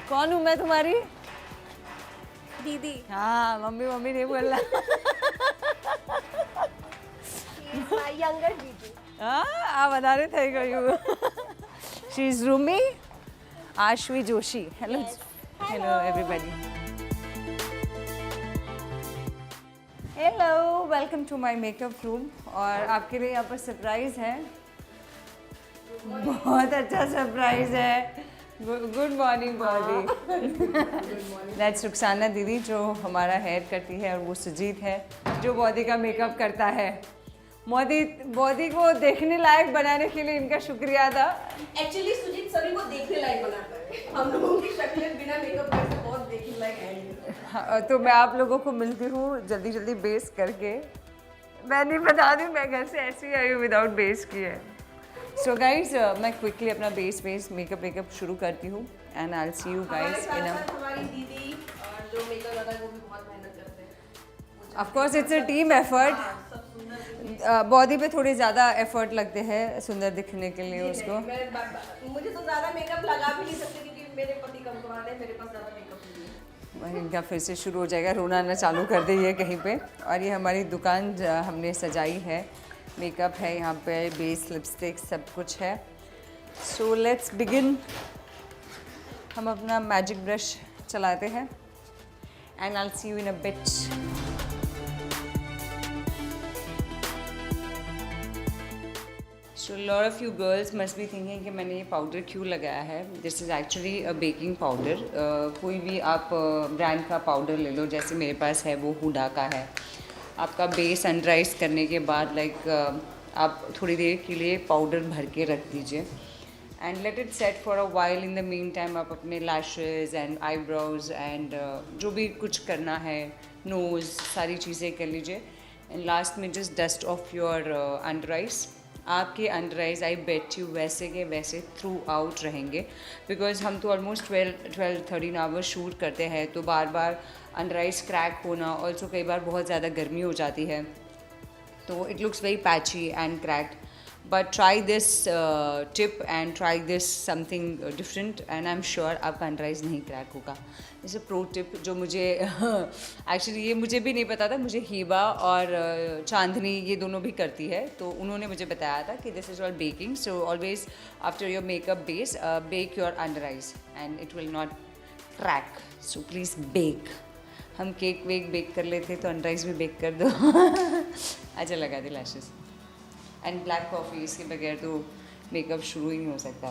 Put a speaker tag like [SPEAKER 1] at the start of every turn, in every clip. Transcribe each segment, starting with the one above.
[SPEAKER 1] कौन हूँ मैं तुम्हारी?
[SPEAKER 2] दीदी।
[SPEAKER 1] हाँ, मम्मी मम्मी नहीं बोलना।
[SPEAKER 2] माय यंगर दीदी।
[SPEAKER 1] हाँ, आप बता रहे थे कहीं। She is Rumi Ashvi Joshi. Hello hello everybody. Hello, welcome to my makeup room. और आपके लिए यहाँ पर सरप्राइज है, बहुत अच्छा सरप्राइज है। Good morning body. That's Rukhsana दीदी जो हमारा हेयर करती है, और वो सुजीत है जो बॉडी का मेकअप करता है। बॉडी को देखने लायक बनाने के लिए इनका शुक्रिया था।
[SPEAKER 2] एक्चुअली सुजीत सभी को देखने लायक बनाता है, हम लोगों की शक्लें बिना मेकअप करके बहुत देखने लायक है।
[SPEAKER 1] हाँ, तो मैं आप लोगों को मिलती हूँ जल्दी जल्दी बेस करके। मैं नहीं बता दूँ, मैं घर से ऐसे ही आई हूँ विदाउट बेस किए। सो गाइज, मैं क्विकली अपना बेस मेकअप शुरू करती हूँ, and I will see you guys in uh.
[SPEAKER 2] हमारी दीदी और जो मेकअप वाला है वो भी बहुत मेहनत करते हैं।
[SPEAKER 1] Of course it's a team effort. Body पे थोड़े ज़्यादा एफर्ट लगते हैं सुंदर दिखने के लिए उसको।
[SPEAKER 2] मुझे तो ज़्यादा मेकअप लगा भी नहीं सकते क्योंकि मेरे पति कम कमाते हैं, मेरे पास ज़्यादा मेकअप नहीं है।
[SPEAKER 1] वही इनका फिर से शुरू हो जाएगा, रोना आना चालू कर दी है कहीं पे। और ये हमारी दुकान हमने सजाई है, मेकअप है यहाँ पे, बेस लिपस्टिक सब कुछ है। So let's begin. हम अपना मैजिक ब्रश चलाते हैं, and I will see you in a bit. So a lot of you girls must be thinking कि मैंने ये पाउडर क्यों लगाया है। This is actually a baking powder. कोई भी आप ब्रांड का पाउडर ले लो, जैसे मेरे पास है वो हुडा का है। आपका बेस अनराइज करने के बाद आप थोड़ी देर के लिए पाउडर भर के रख दीजिए, and let it set for a while. In the mean time आप अपने लैशेज़ एंड आईब्रोज एंड जो भी कुछ करना है, नोज़, सारी चीज़ें कर लीजिए। एंड लास्ट में just dust off your under eyes. आपके under eyes, I bet you, वैसे के वैसे थ्रू आउट रहेंगे, बिकॉज हम तो ऑलमोस्ट 12-13 आवर्स शूट करते हैं, तो बार बार अंडर आइज क्रैक होना, ऑल्सो कई बार बहुत ज़्यादा गर्मी हो जाती है, तो it looks very patchy and cracked. But try this tip and try this something different, and I am sure आपका अंडर आइज नहीं क्रैक होगा। इस प्रो टिप जो मुझे एक्चुअली ये मुझे भी नहीं पता था, मुझे हीबा और चांदनी ये दोनों भी करती है, तो उन्होंने मुझे बताया था कि this is all baking. So always after your makeup base bake your under eyes and it will not crack. So please bake. हम केक वेक बेक कर लेते तो अंडर आइज भी बेक कर दो। अच्छा लगा दी लैशेस एंड ब्लैक कॉफ़ी, इसके बगैर तो मेकअप शुरू ही नहीं हो सकता।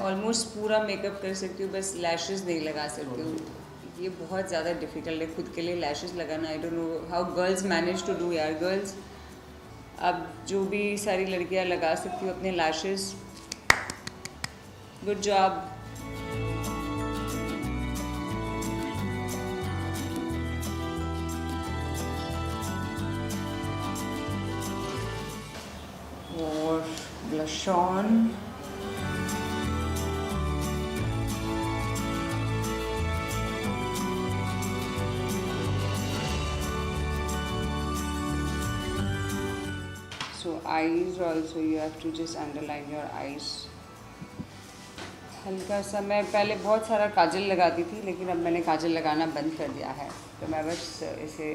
[SPEAKER 1] ऑलमोस्ट पूरा मेकअप कर सकती हूँ, बस लैशेस नहीं लगा सकती हूँ। ये बहुत ज़्यादा डिफ़िकल्ट है खुद के लिए लैशेस लगाना। I don't know how girls manage to do. यार गर्ल्स, अब जो भी सारी लड़कियाँ लगा सकती हो अपने लैशेस, गुड जॉब। और blush on. So eyes also you have to just underline your eyes। हल्का सा, मैं पहले बहुत सारा काजल लगाती थी, लेकिन अब मैंने काजल लगाना बंद कर दिया है, तो मैं बस इसे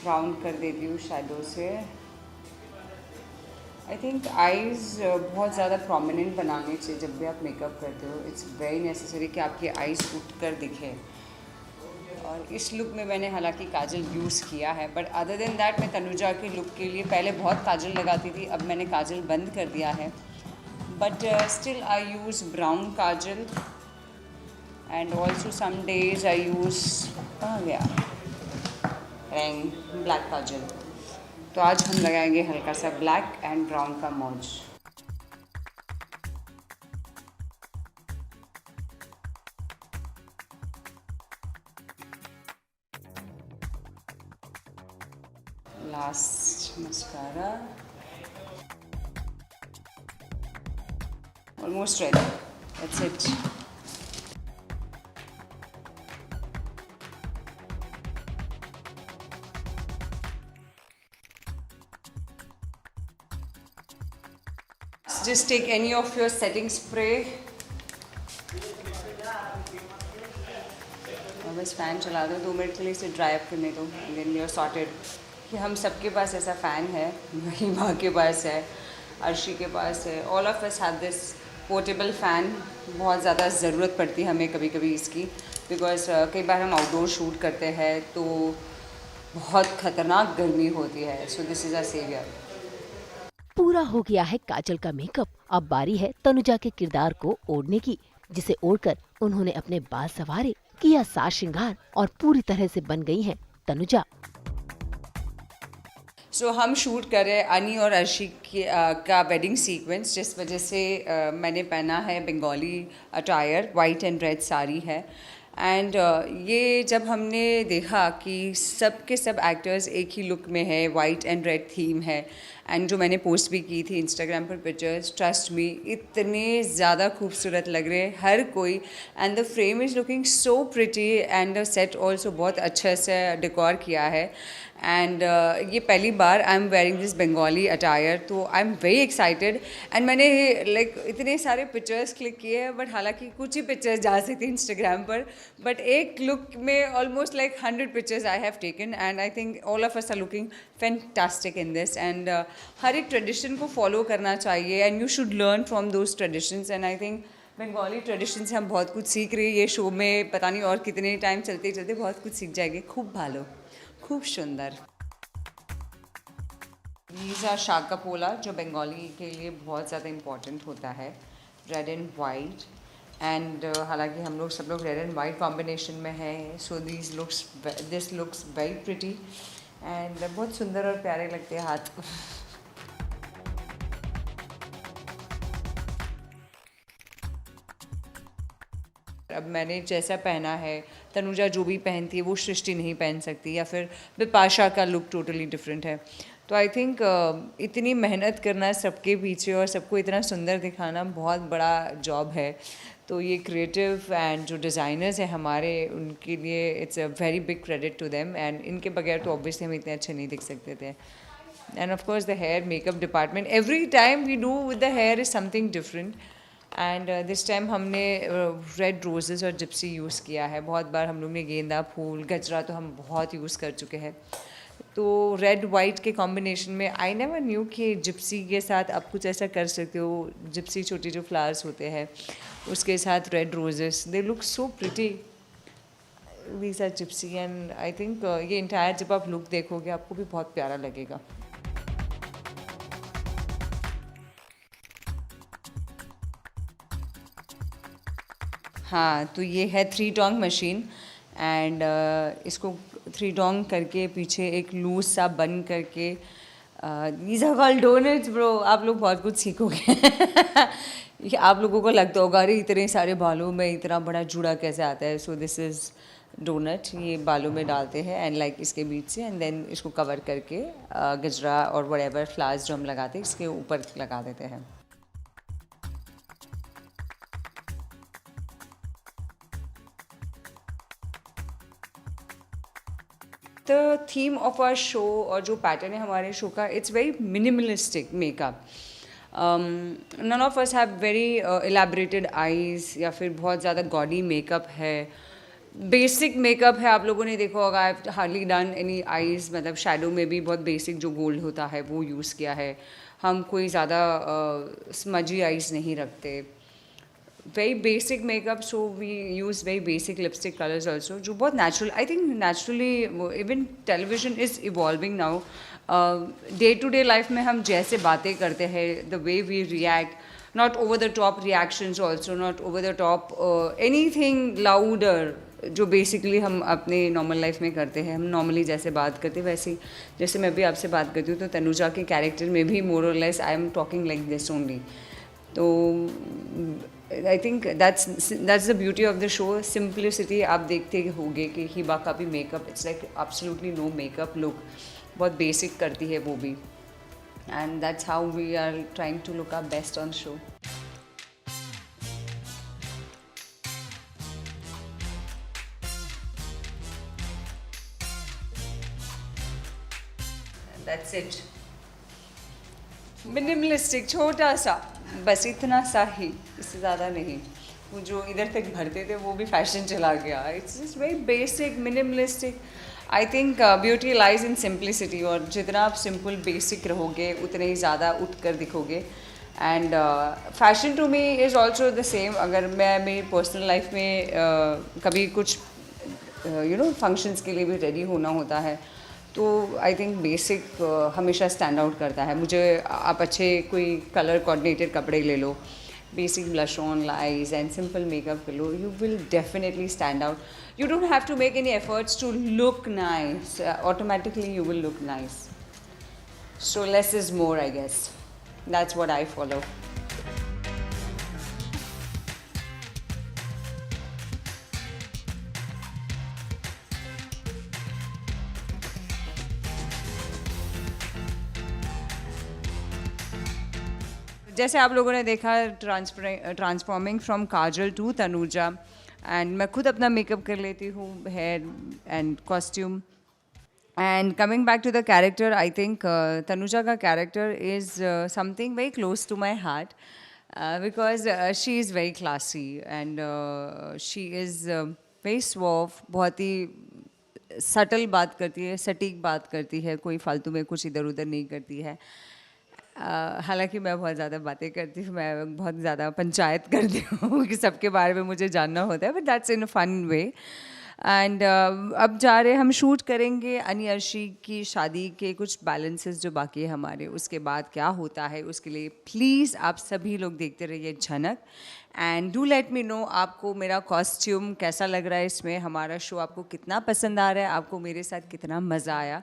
[SPEAKER 1] राउंड कर देती हूँ शैडो से। आई थिंक आईज़ बहुत ज़्यादा प्रोमिनेंट बनाने चाहिए जब भी आप मेकअप करते हो। इट्स वेरी नेसेसरी कि आपकी आईज़ उठ कर दिखे, और इस लुक में मैंने हालांकि काजल यूज़ किया है, बट अदर देन दैट मैं तनुजा के लुक के लिए पहले बहुत काजल लगाती थी, अब मैंने काजल बंद कर दिया है। But still I use brown kajal, and also some days I use black kajal. तो आज हम लगाएंगे हल्का सा ब्लैक एंड ब्राउन का मौज। Last mascara, almost ready. That's it. just take any of your setting spray. और बस फ़ैन चला दो 2 मिनट के लिए, इसे ड्राई अप करने दो, देन यू आर सॉर्टेड. कि हम सबके पास ऐसा फ़ैन है, हिमा के पास है, अर्शी के पास है, all of us have this portable fan. बहुत ज़्यादा ज़रूरत पड़ती है हमें कभी कभी इसकी, बिकॉज कई बार हम आउटडोर शूट करते हैं तो बहुत ख़तरनाक गर्मी होती है. So this is a saviour.
[SPEAKER 3] पूरा हो गया है काजल का मेकअप. अब बारी है तनुजा के किरदार को ओढ़ने की, जिसे ओढ़कर उन्होंने अपने बाल संवारे, किया साज श्रृंगार और पूरी तरह से बन गई हैं तनुजा.
[SPEAKER 1] सो हम शूट कर रहे हैं अनी और अर्शी का वेडिंग सीक्वेंस, जिस वजह से मैंने पहना है Bengali attire, white and red sari है. एंड ये जब हमने देखा कि सब के सब एक्टर्स एक ही लुक में है, वाइट एंड रेड थीम है, एंड जो मैंने पोस्ट भी की थी इंस्टाग्राम पर पिक्चर्स, ट्रस्ट मी इतने ज़्यादा खूबसूरत लग रहे हैं हर कोई. And the frame is looking so pretty and the set also बहुत अच्छे से डेकोर किया है. एंड ये पहली बार I am wearing this Bengali attire, तो I am very excited. And मैंने लाइक इतने सारे पिक्चर्स क्लिक किए हैं, बट हालांकि कुछ ही पिक्चर्स जा सकती इंस्टाग्राम पर, बट एक लुक में almost like 100 pictures I have taken. And I think all of us are looking fantastic in this. And हर एक ट्रेडिशन को फॉलो करना चाहिए, and you should learn from those traditions. And I think Bengali tradition से हम बहुत कुछ सीख रहे हैं. ये शो में पता नहीं और कितने टाइम चलते चलते बहुत कुछ सीख जाएंगे. खूब भालो, खूब सुंदर. these are शाकापोला, जो बंगाली के लिए बहुत ज़्यादा इम्पॉर्टेंट होता है, रेड एंड वाइट. एंड हालांकि हम लोग सब लोग रेड एंड वाइट कॉम्बिनेशन में हैं. So this looks very pretty and बहुत सुंदर और प्यारे लगते हैं हाथ को. अब मैंने जैसा पहना है, तनुजा जो भी पहनती है वो सृष्टि नहीं पहन सकती, या फिर बिपाशा का लुक टोटली डिफरेंट है. तो आई थिंक इतनी मेहनत करना सबके पीछे और सबको इतना सुंदर दिखाना बहुत बड़ा जॉब है. तो ये क्रिएटिव एंड जो डिज़ाइनर्स हैं हमारे, उनके लिए it's a very big credit to them. And इनके बगैर तो ऑब्वियसली हम इतने अच्छे नहीं दिख सकते थे. And of course the hair makeup department, every time we do with the hair is something different. And this time हमने रेड रोजेज़ और जिप्सी यूज़ किया है. बहुत बार हम लोग ने गेंदा फूल, गजरा तो हम बहुत यूज़ कर चुके हैं. तो रेड वाइट के कॉम्बिनेशन में आई नेवर न्यू कि जिप्सी के साथ आप कुछ ऐसा कर सकते हो. जिप्सी छोटे जो फ्लावर्स होते हैं उसके साथ red roses, they look so pretty. These are gypsy. And I think ये इंटायर जब आप लुक देखोगे आपको भी बहुत प्यारा लगेगा. हाँ, तो ये है 3 टोंग मशीन. एंड इसको 3 टोंग करके पीछे एक लूज सा बन करके, these are called donuts bro. आप लोग बहुत कुछ सीखोगे. आप लोगों को लगता होगा अरे इतने सारे बालों में इतना बड़ा जूड़ा कैसे आता है. So this is donut. ये बालों में डालते हैं एंड लाइक इसके बीच से, एंड देन इसको कवर करके गजरा और व्हाटएवर फ्लावर्स जो हम लगाते हैं इसके ऊपर लगा देते हैं. The theme of our show और जो पैटर्न है हमारे शो का, it's very minimalistic makeup. None of us have very elaborated eyes या फिर बहुत ज़्यादा गॉडी मेकअप है. बेसिक मेकअप है. आप लोगों ने देखा होगा, I have hardly done any eyes. मतलब शैडो में भी बहुत बेसिक जो गोल्ड होता है वो यूज़ किया है. हम कोई ज़्यादा स्मजी आईज नहीं रखते. very basic makeup, so we use very basic lipstick colors also, जो बहुत natural. I think naturally even television is evolving now. Day to day life में हम जैसे बातें करते हैं, the way we react, not over the top reactions also, not over the top anything louder, जो basically हम अपने नॉर्मल लाइफ में करते हैं. हम नॉर्मली जैसे बात करते हैं वैसे ही जैसे मैं भी आपसे बात करती हूँ, तो तनुजा के कैरेक्टर में भी मोर और less I am talking like this only. तो I think that's the beauty of the show. Simplicity. आप देखते होंगे कि हिबा का भी makeup, it's like absolutely no makeup look. बहुत बेसिक करती है वो भी. And that's how we are trying to look our best on show. That's it. Minimalistic, छोटा सा. बस इतना सा ही, इससे ज़्यादा नहीं। वो जो इधर तक भरते थे वो भी फैशन चला गया। It's just very basic, minimalistic. I think beauty lies in simplicity, और जितना आप सिंपल बेसिक रहोगे उतने ही ज़्यादा उठ कर दिखोगे। And fashion to me is also the same. अगर मैं मेरी पर्सनल लाइफ में कभी कुछ फंक्शंस के लिए भी रेडी होना होता है तो आई थिंक बेसिक हमेशा स्टैंड आउट करता है मुझे। आप अच्छे कोई कलर कोऑर्डिनेटेड कपड़े ले लो, basic blush on, lies and simple makeup कर लो, you will definitely stand out. You don't have to make any efforts to look nice. Automatically you will look nice. So less is more, I guess. That's what I follow. जैसे आप लोगों ने देखा transforming from Kajal to Tanuja, and मैं खुद अपना makeup कर लेती हूँ, hair and costume. And coming back to the character, I think Tanuja का character is something very close to my heart because she is very classy and she is very soft, बहुत ही subtle बात करती है, सटीक बात करती है, कोई फालतू में कुछ इधर उधर नहीं करती है। हालांकि मैं बहुत ज़्यादा बातें करती हूँ, मैं बहुत ज़्यादा पंचायत करती हूँ कि सबके बारे में मुझे जानना होता है, but that's in a fun way. And अब जा रहे हम शूट करेंगे अनी अर्शी की शादी के कुछ बैलेंसेस जो बाकी है हमारे, उसके बाद क्या होता है उसके लिए प्लीज़ आप सभी लोग देखते रहिए झनक। And do let me know आपको मेरा कॉस्ट्यूम कैसा लग रहा है, इसमें हमारा शो आपको कितना पसंद आ रहा है, आपको मेरे साथ कितना मज़ा आया।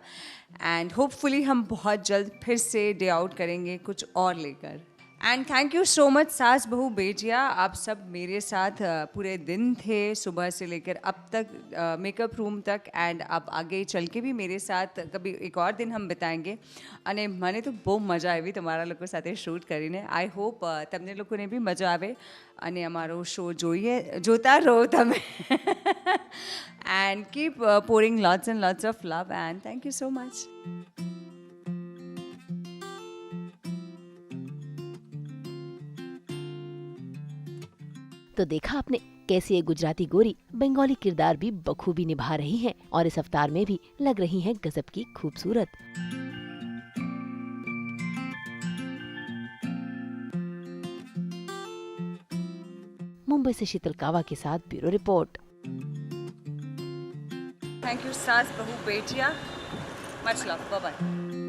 [SPEAKER 1] एंड होपफुली हम बहुत जल्द फिर से डे आउट करेंगे कुछ और लेकर। And thank you so much सास बहू बेजिया, आप सब मेरे साथ पूरे दिन थे, सुबह से लेकर अब तक मेकअप रूम तक, एंड अब आगे चल के भी मेरे साथ कभी एक और दिन हम बिताएंगे। અને મને તો બહુ મજા આવી તમારા લોકો સાથે શૂટ કરીને। આઈ હોપ તમને લોકોને બી મજા આવે અને અમારો શો જોતા રહો તમે। And keep pouring lots and lots of love, and thank you so much.
[SPEAKER 3] तो देखा आपने कैसे ये गुजराती गोरी बंगाली किरदार भी बखूबी निभा रही हैं और इस अवतार में भी लग रही हैं गजब की खूबसूरत। मुंबई से शीतल कावा के साथ ब्यूरो रिपोर्ट।
[SPEAKER 1] Thank you सास बहू बेटिया, much love, bye bye.